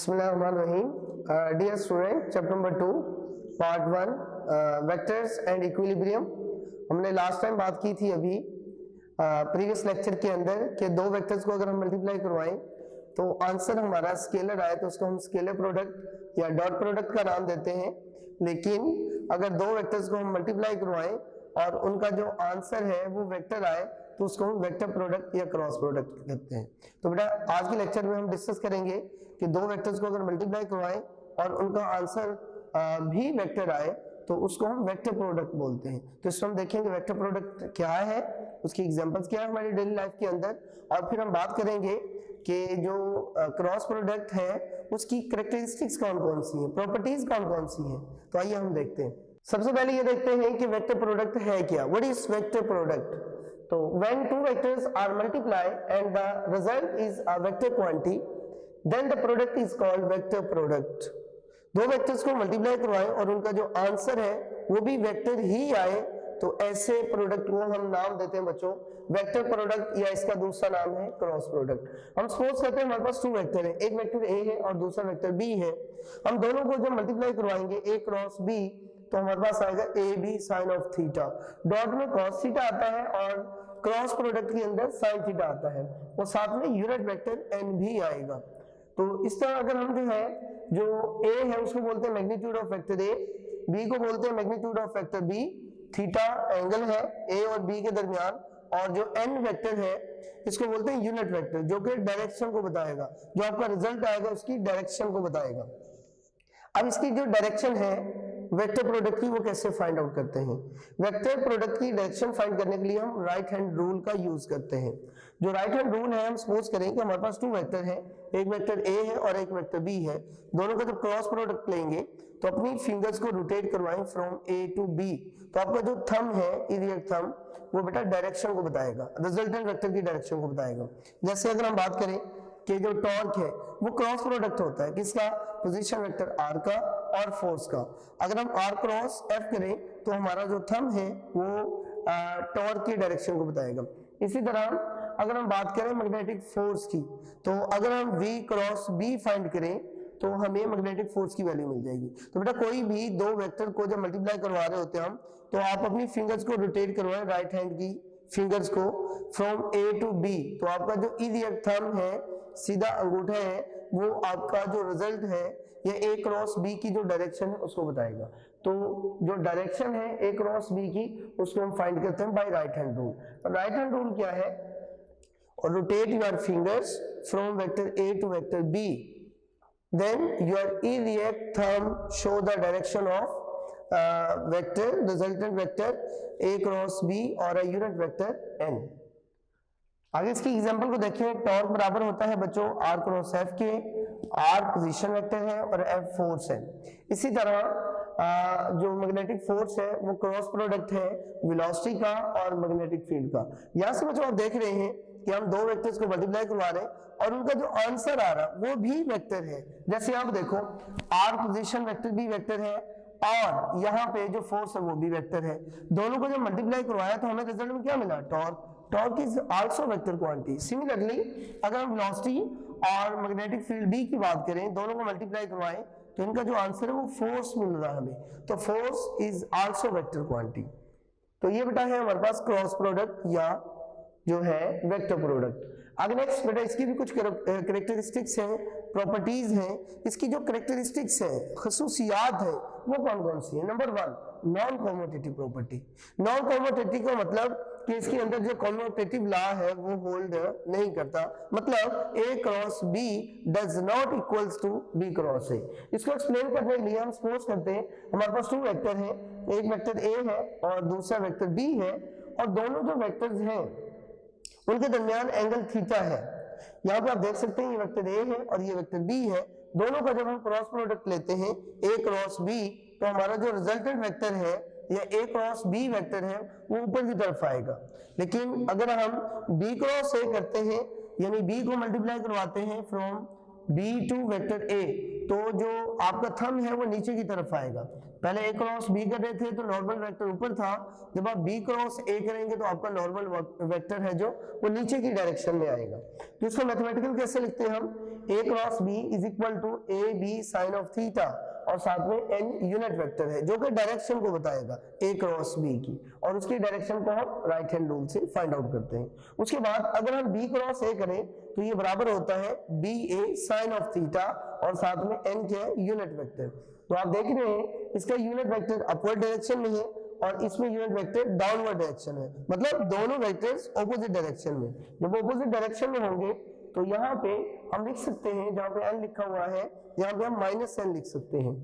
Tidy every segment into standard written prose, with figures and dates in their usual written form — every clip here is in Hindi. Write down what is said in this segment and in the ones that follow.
बिस्मिल्लाहिर्रहमानिर्रहीम। Dear student, chapter number 2 part 1 vectors and equilibrium. हमने लास्ट टाइम बात की थी अभी प्रीवियस लेक्चर के अंदर कि दो वेक्टर्स को अगर हम मल्टीप्लाई करवाएं तो आंसर हमारा स्केलर आए तो उसको हम स्केलर प्रोडक्ट या डॉट प्रोडक्ट का नाम देते हैं। लेकिन अगर दो वेक्टर्स को हम मल्टीप्लाई करवाएं और उनका जो आंसर है वो वेक्टर आए तो उसको हम वेक्टर प्रोडक्ट या क्रॉस प्रोडक्ट कहते हैं। तो बेटा आज के लेक्चर में हम डिस्कस करेंगे कि दो वेक्टर्स को अगर मल्टीप्लाई करवाएं और उनका आंसर भी वेक्टर आए तो उसको हम वेक्टर प्रोडक्ट बोलते हैं। तो इसमें हम देखेंगे वेक्टर प्रोडक्ट क्या है, उसकी एग्जांपल्स क्या है हमारी डेली लाइफ के अंदर, और फिर हम बात करेंगे कि जो क्रॉस प्रोडक्ट है उसकी कैरेक्टरिस्टिक्स कौन कौन सी हैं, प्रॉपर्टीज कौन कौन सी हैं। तो आइए हम देखते हैं। सबसे पहले ये देखते हैं कि वेक्टर प्रोडक्ट है क्या। What is vector product? तो when two vectors are multiplied and the result is a vector quantity, then the product is called vector product. दो वेक्टर्स को मल्टीप्लाई करवाएं और उनका जो आंसर है वो भी वेक्टर ही आए तो ऐसे प्रोडक्ट को हम नाम देते हैं बच्चों वेक्टर प्रोडक्ट, या इसका दूसरा नाम है क्रॉस प्रोडक्ट। हम सपोज करते हैं हमारे पास टू वेक्टर है, एक वेक्टर ए है और दूसरा वेक्टर बी है। हम दोनों को जब मल्टीप्लाई करवाएंगे ए क्रॉस बी तो हमारे पास आएगा A B sine of theta. Dot में कॉस थीटा आता है और क्रॉस प्रोडक्ट के अंदर साइन थीटा आता है और साथ में यूनिट वेक्टर एन भी आएगा। तो इस तरह अगर हम जो है जो ए है उसको बोलते हैं magnitude of vector A, B को बोलते हैं magnitude of vector B. Theta angle है ए और बी के दरमियान, और जो एन वेक्टर है इसको बोलते हैं यूनिट वेक्टर जो कि डायरेक्शन को बताएगा, जो आपका रिजल्ट आएगा उसकी डायरेक्शन को बताएगा। अब इसकी जो डायरेक्शन है वेक्टर प्रोडक्ट की वो कैसे फाइंड आउट करते हैं? वेक्टर प्रोडक्ट की डायरेक्शन फाइंड करने के लिए हम राइट हैंड रूल का यूज करते हैं। जो राइट हैंड रूल है, हम सपोज करें कि हमारे पास टू वेक्टर है, एक वेक्टर ए है और एक वेक्टर बी है। दोनों का जब क्रॉस प्रोडक्ट लेंगे तो अपनी फिंगर्स को रोटेट करवाएं फ्रॉम ए टू बी, तो आपका जो थंब है इलियट थंब वो बेटा डायरेक्शन को बताएगा, रिजल्टेंट वेक्टर की डायरेक्शन को बताएगा। जैसे अगर हम बात करें कि जो टॉर्क है वो क्रॉस प्रोडक्ट होता है किसका? पोजीशन वेक्टर आर का और फोर्स का। अगर हम आर क्रॉस एफ करें तो हमारा जो थंब है वो टॉर्क की डायरेक्शन को बताएगा। इसी तरह अगर हम बात करें मैग्नेटिक फोर्स की, तो अगर हम V क्रॉस B फाइंड करें तो हमें मैग्नेटिक फोर्स की वैल्यू मिल जाएगी। तो बेटा कोई भी दो वेक्टर को जब मल्टीप्लाई करवा रहे होते हैं हम, तो आप अपनी फिंगर्स को रोटेट करवाएं राइट हैंड की फिंगर्स को फ्रॉम ए टू बी, तो आपका जो इलियट थंब है सीधा अंगूठा है वो आपका जो रिजल्ट है ये ए क्रॉस बी की जो डायरेक्शन है उसको बताएगा। तो जो डायरेक्शन है ए क्रॉस बी की उसको हम फाइंड करते हैं by right hand rule. Right hand rule क्या है? और rotate your fingers from vector A to vector B, then your elite thumb show the direction of vector resultant vector A cross B और अ यूनिट वेक्टर एन। आगे इसकी एग्जांपल को देखिए। टॉर्क बराबर होता है बच्चों आर क्रॉस एफ के, आर पोजीशन वेक्टर है और एफ फोर्स है। इसी तरह जो मैग्नेटिक फोर्स है वो क्रॉस प्रोडक्ट है वेलोसिटी का और मैग्नेटिक फील्ड का। यहां से बच्चों आप देख रहे हैं कि हम दो वेक्टर्स को मल्टीप्लाई करवा रहे हैं और उनका जो आंसर आ रहा वो भी वेक्टर है। जैसे आप देखो आर पोजीशन वेक्टर भी वेक्टर है और यहाँ पे जो फोर्स है वो भी वेक्टर है। दोनों को जब मल्टीप्लाई करवाया तो हमें रिजल्ट में क्या मिला? Torque. Torque is also vector quantity. Similarly अगर हम वेलोसिटी और मैग्नेटिक फील्ड बी की बात करें, दोनों को मल्टीप्लाई करवाएं तो इनका जो आंसर है वो फोर्स मिल रहा है हमें, तो force is also vector quantity. तो ये बेटा है हमारे पास क्रॉस प्रोडक्ट या जो है वेक्टर प्रोडक्ट। अगर नेक्स्ट बेटा इसकी भी कुछ कैरेक्टरिस्टिक्स हैं, प्रॉपर्टीज हैं। इसकी जो कैरेक्टरिस्टिक्स है, खसूसियात है, वो कौन कौन सी है? Number 1 non commutative property. Non commutative का मतलब कि इसके अंदर जो कॉम्यूटेटिव लॉ है वो होल्ड नहीं करता, मतलब A cross B does not equals to B cross A. इसको एक्सप्लेन करने के लिए हम सपोज करते हैं हमारे पास टू वेक्टर है, एक वेक्टर ए है और दूसरा वेक्टर बी है, और दोनों जो वेक्टर्स हैं उनके दरमियान एंगल थीटा है। यहाँ पे आप देख सकते हैं ये वेक्टर ए है और ये वेक्टर बी है। दोनों का जब हम क्रॉस प्रोडक्ट लेते हैं ए क्रॉस बी तो हमारा जो रिजल्टेंट वेक्टर है या ए क्रॉस बी वेक्टर है वो ऊपर की तरफ आएगा। लेकिन अगर हम बी क्रॉस ए करते हैं यानी बी को मल्टीप्लाई करवाते हैं from B to vector A, तो जो आपका थंब है वो नीचे की तरफ आएगा। पहले ए क्रॉस बी कर रहे थे तो नॉर्मल वेक्टर ऊपर था, जब आप बी क्रॉस ए करेंगे तो आपका नॉर्मल वेक्टर है जो वो नीचे की डायरेक्शन में आएगा। तो इसको मैथमेटिकल कैसे लिखते हैं हम? a cross b is equal to A B sine of theta और साथ में n यूनिट वेक्टर है जो कि डायरेक्शन को बताएगा a क्रॉस b की, और उसकी डायरेक्शन को हम राइट हैंड रूल से फाइंड आउट करते हैं। उसके बाद अगर हम b क्रॉस a करें तो ये बराबर होता है ba साइन ऑफ थीटा और साथ में n क्या है यूनिट वेक्टर। तो आप देख रहे हैं इसका यूनिट वेक्टर अपवर्ड डायरेक्शन में है और इसमें यूनिट वेक्टर डाउनवर्ड डायरेक्शन है, मतलब दोनों वेक्टर्स ऑपोजिट डायरेक्शन में। जब ऑपोजिट डायरेक्शन में होंगे तो यहाँ पे हम लिख सकते हैं, जहाँ पे n लिखा हुआ है यहाँ पे हम -n लिख सकते हैं।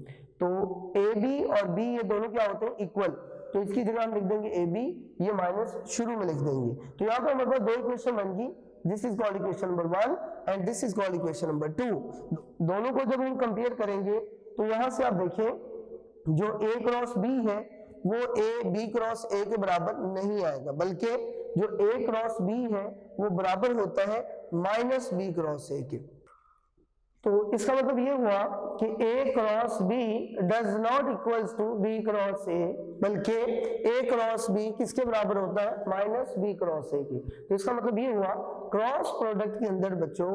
तो AB और B ये दोनों क्या होते हैं इक्वल, तो इसकी जगह हम लिख देंगे AB, ये माइनस शुरू में लिख देंगे। तो यहाँ पे हमारे पास दो इक्वेशन बन गई, this is called equation number 1 and this is called equation number 2। दोनों को जब हम कंपेयर करेंगे तो यहाँ से आप देखें जो A क्रॉस B है वो A B क्रॉस A के बराबर नहीं आएगा, बल्कि जो A क्रॉस B है वो बराबर होता है माइनस B क्रॉस A के। तो इसका मतलब ये हुआ कि A cross B does not equals to B cross A, बल्कि A क्रॉस B किसके बराबर होता है माइनस B क्रॉस A के। तो इसका मतलब ये हुआ क्रॉस प्रोडक्ट के अंदर बच्चों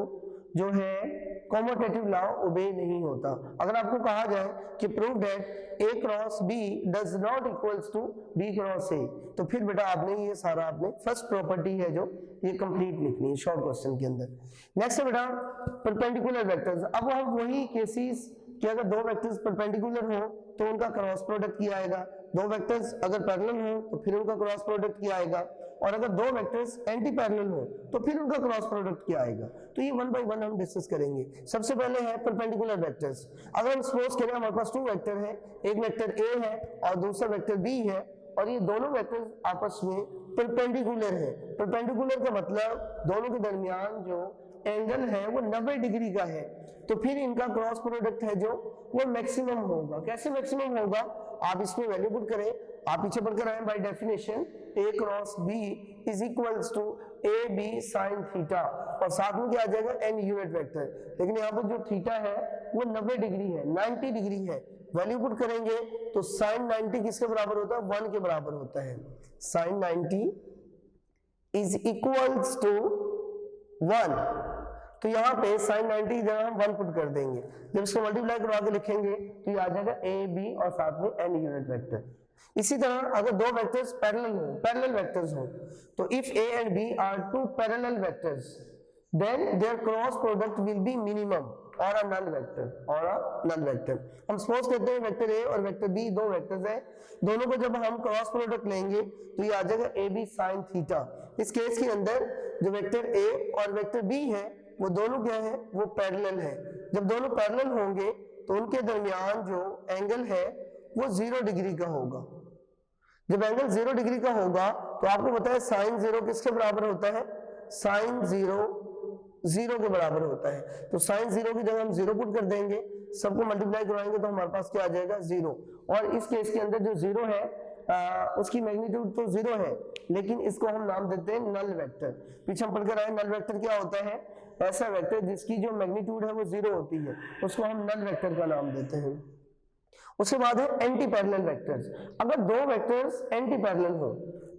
जो है कॉम्यूटेटिव लॉ ओबे नहीं होता। अगर आपको कहा जाए कि prove that A cross B does not equals to B cross A, तो फिर बेटा आपने ये सारा आपने फर्स्ट प्रॉपर्टी है जो ये कंप्लीट लिखनी है शॉर्ट क्वेश्चन के अंदर। नेक्स्ट है बेटा परपेंडिकुलर वेक्टर्स। अब हम वही केसेस कि अगर दो वेक्टर्स परपेंडिकुलर हो तो उनका क्रॉस प्रोडक्ट किया आएगा, दो वेक्टर्स अगर पैरेलल हो तो फिर उनका क्रॉस प्रोडक्ट किया आएगा, और अगर दो वेक्टर्स एंटी पैरेलल हो तो फिर उनका क्रॉस प्रोडक्ट क्या आएगा। तो ये वन बाय वन हम डिस्कस करेंगे। सबसे पहले है परपेंडिकुलर वेक्टर्स। अगर हम सपोज करें हमारे पास टू वेक्टर है, एक वेक्टर A है और दूसरा वेक्टर B है, और ये दोनों वेक्टर्स आपस में परपेंडिकुलर है। परपेंडिकुलर का मतलब दोनों के दरमियान जो एंगल है वो 90 डिग्री का है, तो फिर इनका क्रॉस प्रोडक्ट है जो वो मैक्सिमम होगा। कैसे मैक्सिमम होगा, आप इसमें वैल्यू पुट करें, आप पीछे पढ़कर आए by definition A cross B is equals to AB sine theta, और साथ में क्या आ जाएगा n यूनिट वेक्टर। लेकिन यहाँ पर जो थीटा है वो 90 डिग्री है, 90 डिग्री है। वैल्यू पुट करेंगे तो साइन 90 किसके बराबर होता है 1 के बराबर होता है। साइन 90 इज इक्वल्स टू 1, तो यहाँ पे साइन 90 की जगह हम 1 पुट कर देंगे। जब इसको मल्टीप्लाई करवा के लिखेंगे तो ये आ जाएगा A B और साथ में n यूनिट वेक्टर। इसी तरह अगर दो वेक्टर्स पैरेलल वेक्टर्स हो, तो if A and B are two parallel vectors then their cross product will be minimum or a null vector। हम सपोज करते हैं वेक्टर A और वेक्टर B दो वेक्टर्स हैं, दोनों को जब हम क्रॉस प्रोडक्ट लेंगे तो ये आ जाएगा AB sin थीटा। इस केस के अंदर जो वेक्टर A और वेक्टर B है वो दोनों क्या है वो पैरेलल है। जब दोनों पैरेलल होंगे तो उनके दरमियान जो एंगल है वो 0 डिग्री का होगा। जब एंगल 0 डिग्री का होगा तो आपको पता है साइन 0 किसके बराबर होता है, साइन 0 के बराबर होता है। तो साइन 0 की जगह हम 0 पुट कर देंगे, सबको मल्टीप्लाई करवाएंगे तो हमारे पास क्या आ जाएगा 0। और इस केस के अंदर जो 0 है उसकी मैग्नीट्यूड तो 0 है, लेकिन इसको हम नाम देते हैं नल वेक्टर। पीछे हम पढ़कर आए नल वेक्टर क्या होता है, ऐसा वेक्टर जिसकी जो मैग्नीट्यूड है वो 0 होती है, उसको हम नल वेक्टर का नाम देते हैं। उसके बाद है एंटी पैरेलल वेक्टर्स। अगर दो वेक्टर्स एंटी पैरेलल हो,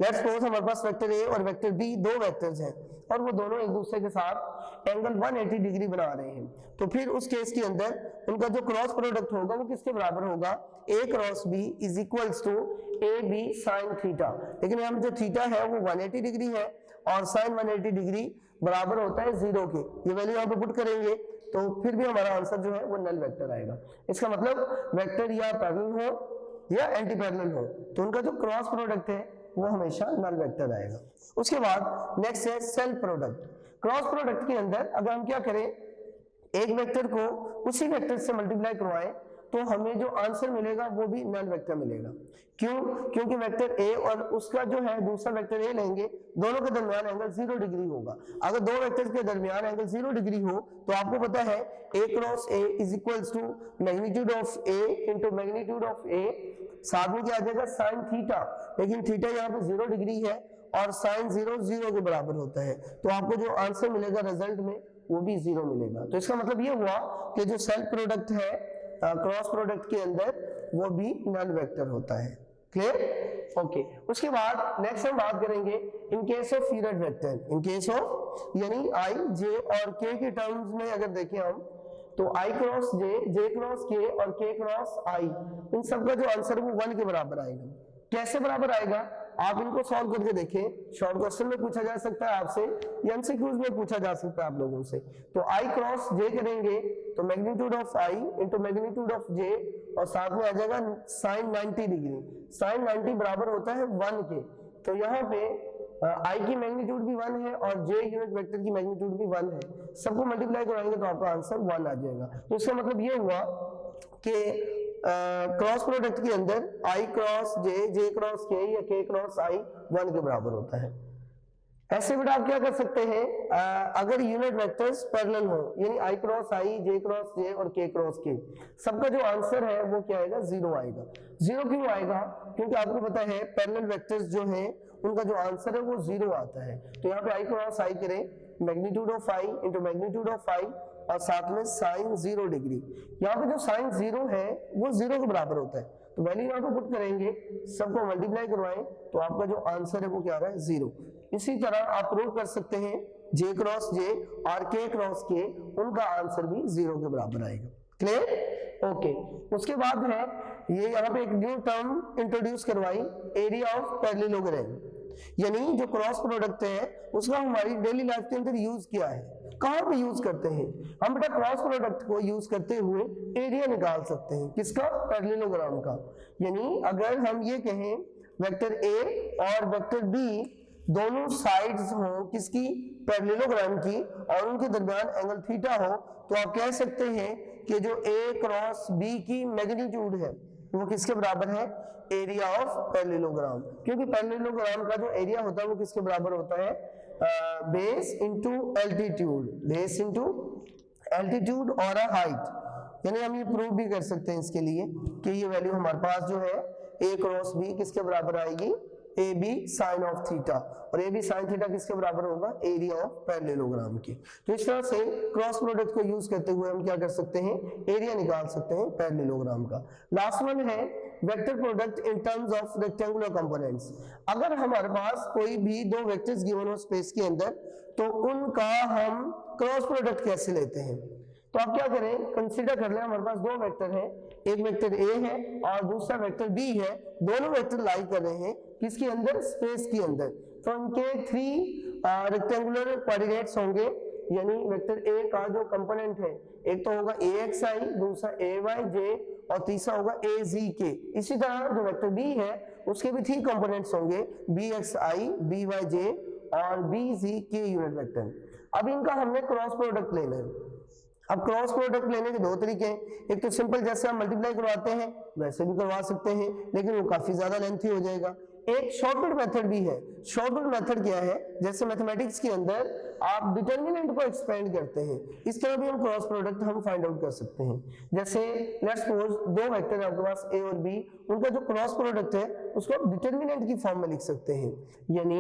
लेट्स सपोज हमारे पास वेक्टर A और वेक्टर B दो वेक्टर्स हैं और वो दोनों एक दूसरे के साथ एंगल 180 डिग्री बना रहे हैं, तो फिर उस केस के अंदर उनका जो क्रॉस प्रोडक्ट होगा वो किसके बराबर होगा, A cross B is equals to AB sine theta. लेकिन यहाँ जो थीटा है वो 180 डिग्री है और साइन 180 डिग्री बराबर होता है 0 के। ये वैल्यू यहाँ पे पुट करेंगे तो फिर भी हमारा आंसर जो है वो नल वेक्टर आएगा। इसका मतलब वेक्टर या पैरेलल हो या एंटी पैरेलल हो तो उनका जो क्रॉस प्रोडक्ट है वो हमेशा नल वेक्टर आएगा। उसके बाद नेक्स्ट है सेल्फ प्रोडक्ट। क्रॉस प्रोडक्ट के अंदर अगर हम क्या करें, एक वेक्टर को उसी वेक्टर से मल्टीप्लाई करवाएं तो हमें जो आंसर मिलेगा वो भी नल वेक्टर मिलेगा। क्यों, क्योंकि वेक्टर A और उसका जो है दूसरा वेक्टर A लेंगे, दोनों के दरमियान एंगल 0 डिग्री होगा। अगर दो वेक्टर्स के दरमियान एंगल 0 डिग्री हो तो आपको पता है A cross A is equals to magnitude of A into magnitude of A, साथ में क्या आ जाएगा साइन थीटा। लेकिन थीटा यहाँ पे 0 डिग्री है और साइन 0 के बराबर होता है, तो आपको जो आंसर मिलेगा रिजल्ट में वो भी 0 मिलेगा। तो इसका मतलब ये हुआ कि जो सेल्फ प्रोडक्ट है क्रॉस प्रोडक्ट के अंदर वो भी नल वेक्टर होता है। क्लियर? ओके उसके बाद नेक्स्ट हम बात करेंगे in case of unit vector, in case of यानी आई जे और के के टर्म्स में अगर देखें हम तो आई क्रॉस जे, जे क्रॉस के और के क्रॉस आई, इन सब का जो आंसर वो 1 के बराबर आएगा। कैसे बराबर आएगा आप इनको सॉल्व करके देखें, शॉर्ट क्वेश्चन में पूछा जा सकता है आपसे, एमसीक्यूज में पूछा जा सकता है आप लोगों से। तो आई क्रॉस जे करेंगे तो magnitude of I into magnitude of J और साथ में आ जाएगा साइन 90 डिग्री, साइन 90 बराबर होता है 1 के। तो यहाँ पे आई की मैग्नीट्यूड भी 1 है और जे यूनिट वेक्टर की मैग्नीट्यूड भी 1 है, सबको मल्टीप्लाई कराएंगे तो आपका आंसर 1 आ जाएगा। तो इसका मतलब ये हुआ कि क्रॉस प्रोडक्ट के अंदर आई क्रॉस जे, जे क्रॉस के या के क्रॉस आई 1 के बराबर होता है। ऐसे बेटा आप क्या कर सकते हैं, अगर यूनिट वेक्टर्स पैरेलल हो यानी आई क्रॉस आई, जे क्रॉस जे और के क्रॉस के, सबका जो आंसर है वो क्या आएगा 0 आएगा। 0 क्यों आएगा, क्योंकि आपको पता है पैरेलल वेक्टर्स जो हैं उनका जो आंसर है वो 0 आता है। तो यहाँ पे आई क्रॉस आई करें magnitude of I into magnitude of I और साथ में साइन 0 डिग्री, यहाँ पे जो साइन 0 है वो 0 के बराबर होता है। तो वैल्यू यहाँ पे पुट करेंगे, सबको मल्टीप्लाई करवाएं तो आपका जो आंसर है वो क्या आ रहा है 0। इसी तरह आप प्रूव कर सकते हैं जे क्रॉस जे और के क्रॉस के, उनका आंसर भी 0 के बराबर आएगा। क्लियर? ओके उसके बाद है ये यहाँ पे एक न्यू टर्म इंट्रोड्यूस करवाई, एरिया ऑफ पैरेललोग्राम, यानी जो क्रॉस प्रोडक्ट है उसका हमारी डेली लाइफ के अंदर यूज किया है। कहां पे यूज करते हैं हम बेटा, क्रॉस प्रोडक्ट को यूज करते हुए एरिया निकाल सकते हैं, किसका, पैरेललोग्राम का। यानी अगर हम ये कहें वेक्टर ए और वेक्टर बी दोनों साइड्स हो किसकी, पैरेललोग्राम की, और उनके दरमियान एंगल थीटा हो, तो आप कह सकते हैं कि जो ए क्रॉस बी की मैग्नीट्यूड है वो किसके बराबर है, एरिया ऑफ पैरेललोग्राम। क्योंकि पैरेललोग्राम का जो एरिया होता है वो किसके बराबर होता है, base into altitude, base into altitude और हाइट। यानी हम ये प्रूव भी कर सकते हैं इसके लिए कि ये वैल्यू हमारे पास जो है ए क्रॉस बी किसके बराबर आएगी, A B sine of theta, और ए बी साइन थीटा किसके बराबर होगा, एरिया ऑफ पैरेललोग्राम की। तो इस तरह से क्रॉस प्रोडक्ट को यूज करते हुए हम क्या कर सकते हैं, एरिया निकाल सकते हैं पैरेललोग्राम का। लास्ट वन है vector product in terms of rectangular components. अगर हमारे पास कोई भी दो वेक्टर्स गिवन हो स्पेस के अंदर तो उनका हम क्रॉस प्रोडक्ट कैसे लेते हैं। तो आप क्या करें, कंसीडर कर लें हमारे पास दो वेक्टर हैं, एक वेक्टर ए है और दूसरा वेक्टर बी है, दोनों वेक्टर लाई कर रहे हैं किसके अंदर, स्पेस के अंदर। तो उनके 3 रेक्टेंगुलर कोऑर्डिनेट्स होंगे, यानी वेक्टर ए का जो कंपोनेंट है एक तो होगा ए एक्स आई, दूसरा ए वाई जे और तीसरा होगा ए जी के। इसी तरह जो वेक्टर बी है उसके भी 3 कंपोनेंट्स होंगे, बी एक्स आई, बी वाई जे और बी जी के यूनिट वेक्टर। अब इनका हमने क्रॉस प्रोडक्ट लेना है। अब क्रॉस प्रोडक्ट लेने के 2 तरीके हैं, एक तो सिंपल जैसे हम मल्टीप्लाई करवाते हैं वैसे भी करवा सकते हैं, लेकिन वो काफी ज्यादा लेंथी हो जाएगा। एक शॉर्टकट मेथड भी है। शॉर्टकट मेथड क्या है, जैसे मैथमेटिक्स के अंदर आप डिटर्मिनेंट को एक्सपेंड करते हैं, इस तरह भी हम क्रॉस प्रोडक्ट हम फाइंड आउट कर सकते हैं। जैसे लेट्स सपोज 2 वेक्टर है आपके पास ए और बी, उनका जो क्रॉस प्रोडक्ट है उसको आप डिटर्मिनेंट की फॉर्म में लिख सकते हैं। यानी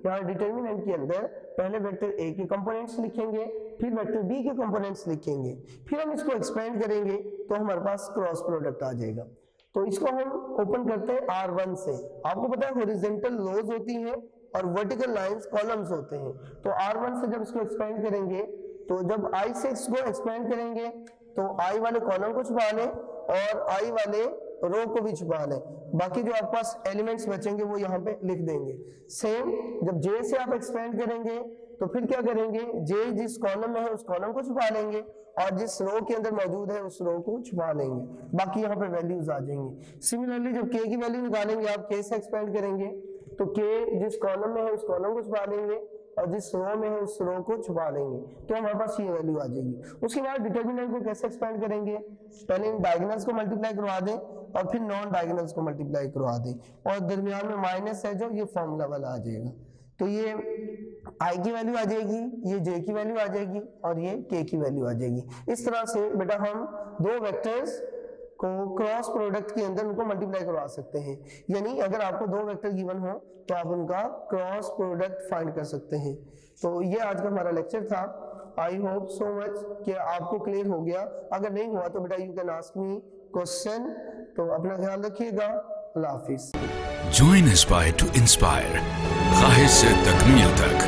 यहाँ डिटर्मिनेंट के अंदर पहले वेक्टर ए के कंपोनेंट्स लिखेंगे, फिर वेक्टर बी के कंपोनेंट्स लिखेंगे, फिर हम इसको एक्सपेंड करेंगे तो हमारे पास क्रॉस प्रोडक्ट आ जाएगा। तो इसको हम ओपन करते हैं R1 से। आपको पता है हॉरिजॉन्टल रोज होती हैं और वर्टिकल लाइंस कॉलम्स होते हैं। तो R1 से जब इसको एक्सपेंड करेंगे तो जब I से इसको एक्सपेंड करेंगे तो I वाले कॉलम को छुपा लें और I वाले रो को भी छुपा लें, बाकी जो आपके पास एलिमेंट्स बचेंगे वो यहाँ पे लिख देंगे। सेम जब J से आप एक्सपेंड करेंगे तो फिर क्या करेंगे, J जिस कॉलम में है उस कॉलम को छुपा लेंगे और जिस रो के अंदर मौजूद है उस रो को छुपा लेंगे, बाकी यहाँ पे वैल्यूज आ जाएंगी। सिमिलरली जब K की वैल्यू निकालेंगे आप K से एक्सपेंड करेंगे तो K जिस कॉलम में है उस कॉलम को छुपा लेंगे और जिस रो में है उस रो को छुपा लेंगे, तो हमारे पास ये वैल्यू आ जाएगी। उसके बाद डिटर्मिनेंट को कैसे एक्सपेंड करेंगे, पहले इन डायगोनल्स को मल्टीप्लाई करवा दें और फिर नॉन डायगोनल्स को मल्टीप्लाई करवा दें और दरमियान में माइनस है जो ये फॉर्मूला वाला आ जाएगा। तो ये I की वैल्यू आ जाएगी, ये J की वैल्यू आ जाएगी और ये K की वैल्यू आ जाएगी। इस तरह से बेटा हम दो वेक्टर्स को क्रॉस प्रोडक्ट के अंदर उनको मल्टीप्लाई करवा सकते हैं। यानी अगर आपको 2 वेक्टर गिवन हो तो आप उनका क्रॉस प्रोडक्ट फाइंड कर सकते हैं। तो ये आज का हमारा लेक्चर था। आई होप सो मच कि आपको क्लियर हो गया। अगर नहीं हुआ तो बेटा you can ask me question. तो अपना ख्याल रखिएगा। अल्लाह हाफिज। Join Aspire to inspire. ख्वाहिश से तकमील तक